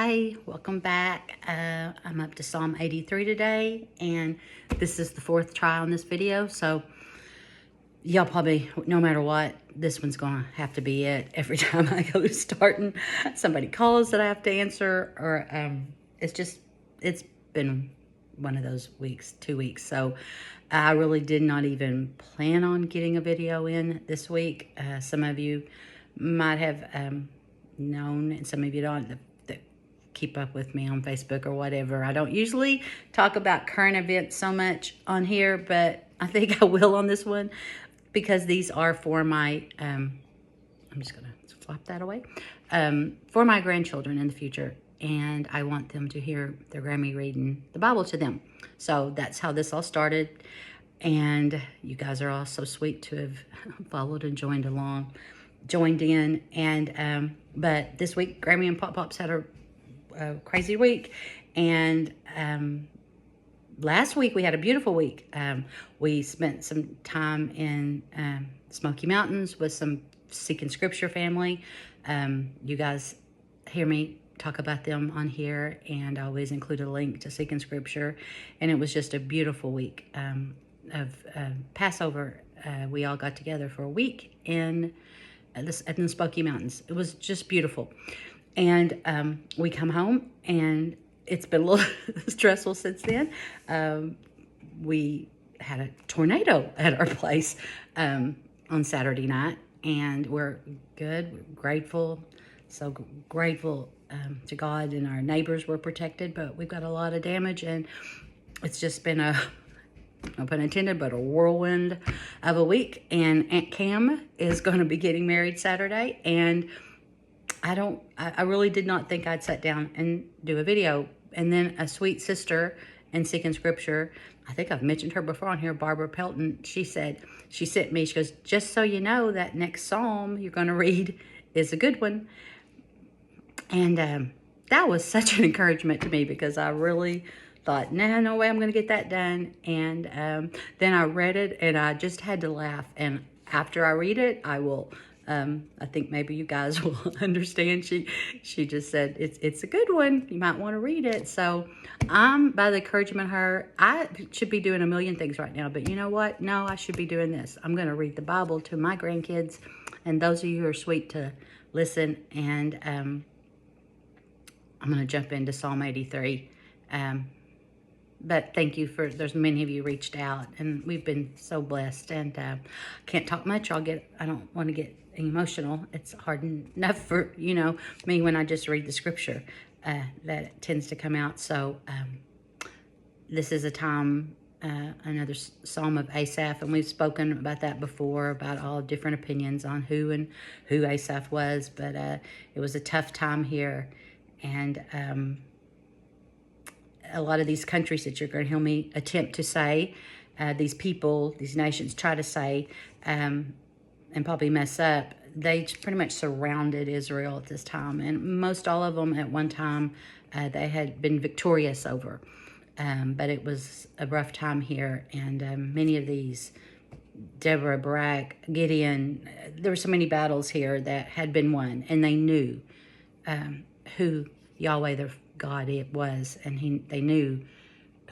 Hi, welcome back. I'm up to Psalm 83 today, and this is the fourth try on this video, so y'all probably, no matter what, this one's gonna have to be it. Every time I go to starting, somebody calls that I have to answer, or it's been one of those weeks, 2 weeks, so I really did not even plan on getting a video in this week. Some of you might have known, and some of you don't, that keep up with me on Facebook or whatever. I don't usually talk about current events so much on here, but I think I will on this one because these are for my, I'm just going to flop that away, for my grandchildren in the future. And I want them to hear their Grammy reading the Bible to them. So that's how this all started. And you guys are all so sweet to have followed and joined in. And, but this week, Grammy and Pop Pops had a crazy week, and last week we had a beautiful week. We spent some time in Smoky Mountains with some Seeking Scripture family. You guys hear me talk about them on here, and I always include a link to Seeking Scripture, and it was just a beautiful week of Passover. We all got together for a week in the Smoky Mountains. It was just beautiful. And we come home, and it's been a little stressful since then. We had a tornado at our place on Saturday night, and we're good. We're grateful, so grateful to God, and our neighbors were protected, but we've got a lot of damage, and it's just been a, no pun intended, but a whirlwind of a week. And Aunt Cam is going to be getting married Saturday, and I really did not think I'd sit down and do a video. And then a sweet sister in Seeking Scripture, I think I've mentioned her before on here, Barbara Pelton, she sent me, she goes, just so you know, that next psalm you're going to read is a good one. And that was such an encouragement to me, because I really thought, nah, no way I'm going to get that done. And then I read it, and I just had to laugh. And after I read it, I will... I think maybe you guys will understand. She just said, it's a good one. You might want to read it. So by the encouragement of her, I should be doing a million things right now. But you know what? No, I should be doing this. I'm going to read the Bible to my grandkids. And those of you who are sweet to listen. And I'm going to jump into Psalm 83. But thank you there's many of you reached out, and we've been so blessed. And can't talk much. I don't want to get emotional. It's hard enough for, me when I just read the scripture, that tends to come out. So this is a time, another psalm of Asaph, and we've spoken about that before, about all different opinions on who Asaph was. But it was a tough time here, and a lot of these countries that you're going to hear me attempt to say, these people, these nations try to say, and probably mess up, they pretty much surrounded Israel at this time. And most all of them at one time, they had been victorious over. But it was a rough time here. And many of these, Deborah, Barak, Gideon, there were so many battles here that had been won. And they knew who Yahweh, their God, it was. And they knew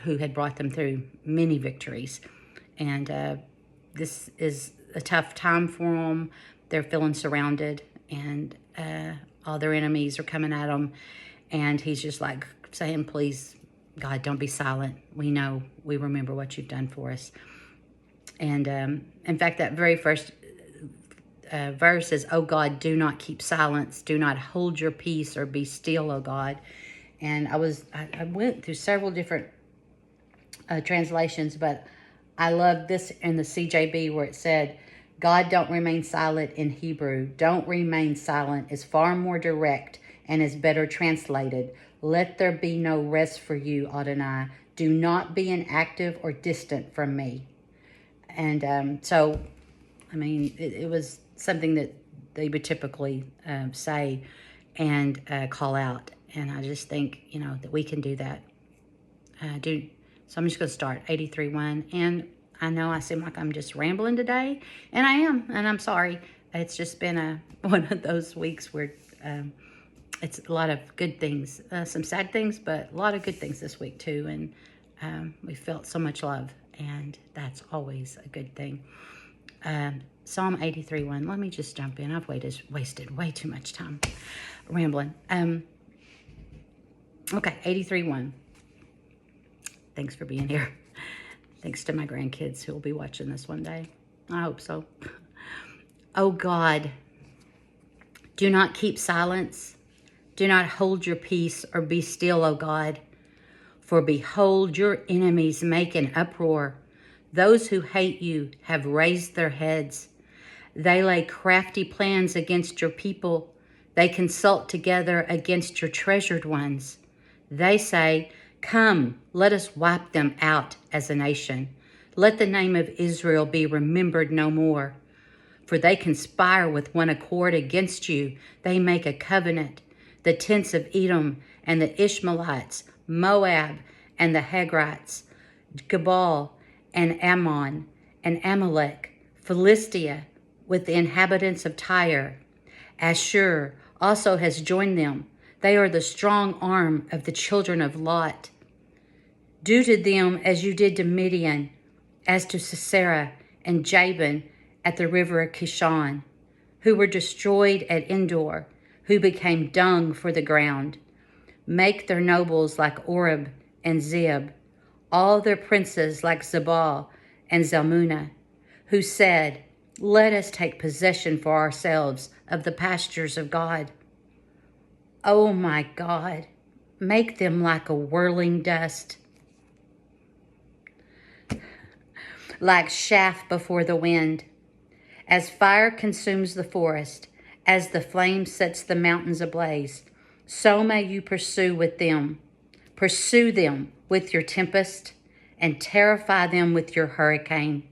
who had brought them through many victories. And this is a tough time for them. They're feeling surrounded, and all their enemies are coming at them. And he's just like saying, please, God, don't be silent. We know, we remember what you've done for us. And in fact, that very first verse says, oh God, do not keep silence. Do not hold your peace or be still, oh God. And I went through several different translations, but I love this in the CJB where it said, God, don't remain silent in Hebrew. Don't remain silent is far more direct and is better translated. Let there be no rest for you, Adonai. Do not be inactive or distant from me. And so, I mean, it was something that they would typically say and call out. And I just think, that we can do that. So I'm just going to start 83:1. And I know I seem like I'm just rambling today, and I am, and I'm sorry. It's just been one of those weeks where it's a lot of good things, some sad things, but a lot of good things this week too. And we felt so much love, and that's always a good thing. Psalm 83:1. Let me just jump in. I've wasted way too much time rambling. Okay, 83:1. Thanks for being here. Thanks to my grandkids who will be watching this one day. I hope so. Oh God, do not keep silence. Do not hold your peace or be still, O God. For behold, your enemies make an uproar. Those who hate you have raised their heads. They lay crafty plans against your people. They consult together against your treasured ones. They say, come, let us wipe them out as a nation. Let the name of Israel be remembered no more. For they conspire with one accord against you. They make a covenant. The tents of Edom and the Ishmaelites, Moab and the Hagrites, Gebal and Ammon and Amalek, Philistia with the inhabitants of Tyre. Ashur also has joined them. They are the strong arm of the children of Lot. Do to them as you did to Midian, as to Sisera and Jabin at the river of Kishon, who were destroyed at Endor, who became dung for the ground. Make their nobles like Oreb and Zeeb, all their princes like Zebal and Zalmunna, who said, let us take possession for ourselves of the pastures of God. Oh my God, make them like a whirling dust, like chaff before the wind. As fire consumes the forest, as the flame sets the mountains ablaze, so may you pursue them with your tempest and terrify them with your hurricane.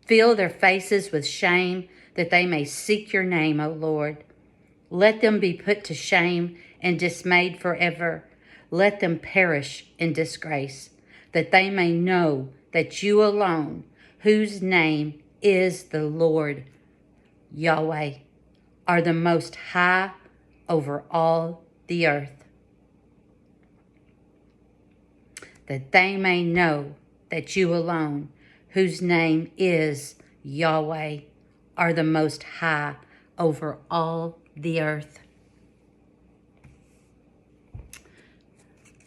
Fill their faces with shame that they may seek your name, O Lord. Let them be put to shame and dismayed forever. Let them perish in disgrace, that they may know that you alone, whose name is the Lord, Yahweh, are the most high over all the earth. That they may know that you alone, whose name is Yahweh, are the most high over all the earth.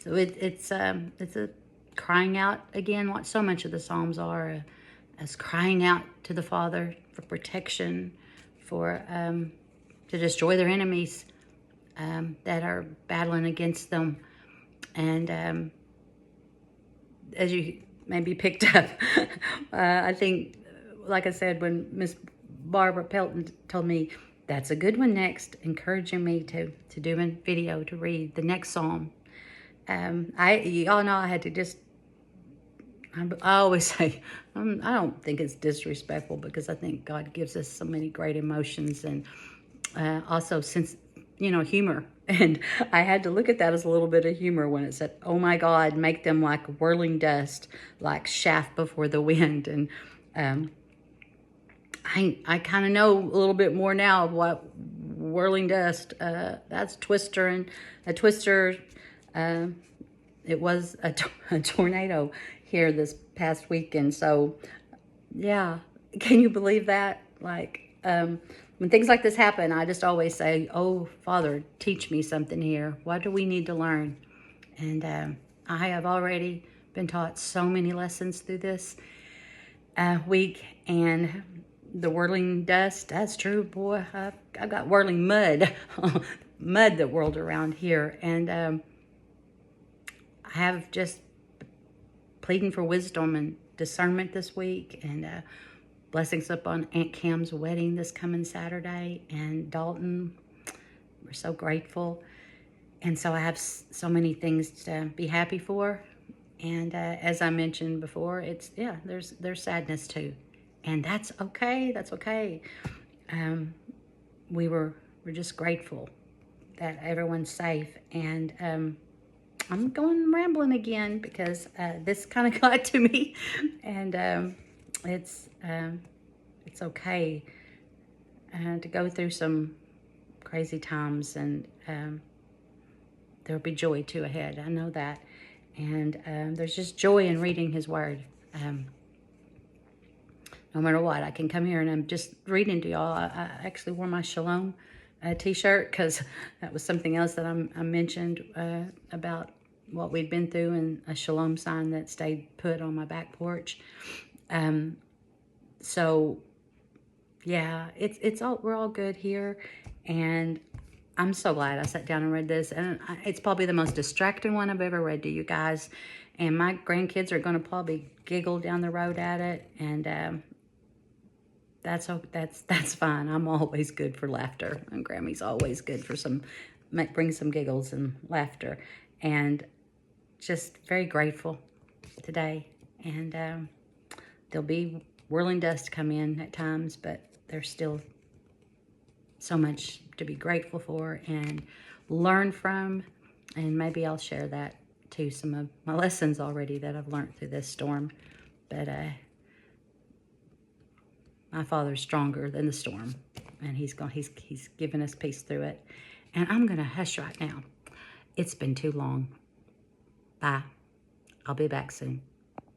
So it's a crying out again, what so much of the Psalms are, as crying out to the Father for protection, for to destroy their enemies that are battling against them. And as you maybe picked up, I think, like I said, when Miss Barbara Pelton told me, that's a good one next, encouraging me to do a video, to read the next Psalm. Y'all know I had to just, I always say, I don't think it's disrespectful, because I think God gives us so many great emotions, and also humor. And I had to look at that as a little bit of humor when it said, oh my God, make them like whirling dust, like chaff before the wind. And I kind of know a little bit more now of what whirling dust, that's Twister. And a Twister, it was a tornado here this past weekend. So yeah, can you believe that? Like, when things like this happen, I just always say, oh, Father, teach me something here. What do we need to learn? And I have already been taught so many lessons through this week. And the whirling dust, that's true, boy. I've got whirling mud, mud that whirled around here. And I have just pleading for wisdom and discernment this week. And blessings up on Aunt Cam's wedding this coming Saturday, and Dalton. We're so grateful. And so I have so many things to be happy for. And as I mentioned before, there's sadness too. And that's okay. That's okay. We're just grateful that everyone's safe. And I'm going rambling again, because this kind of got to me. And it's okay to go through some crazy times, and there'll be joy too ahead. I know that. And there's just joy in reading his word. No matter what, I can come here and I'm just reading to y'all. I actually wore my Shalom t-shirt because that was something else that I mentioned about what we'd been through, and a Shalom sign that stayed put on my back porch. So yeah, it's all, we're all good here, and I'm so glad I sat down and read this. And it's probably the most distracting one I've ever read to you guys, and my grandkids are going to probably giggle down the road at it, and that's fine. I'm always good for laughter, and Grammy's always good for bring some giggles and laughter, and just very grateful today. And there'll be whirling dust come in at times, but there's still so much to be grateful for and learn from, and maybe I'll share that too, some of my lessons already that I've learned through this storm. But my Father's stronger than the storm, and he's given us peace through it. And I'm gonna hush right now. It's been too long. Bye. I'll be back soon.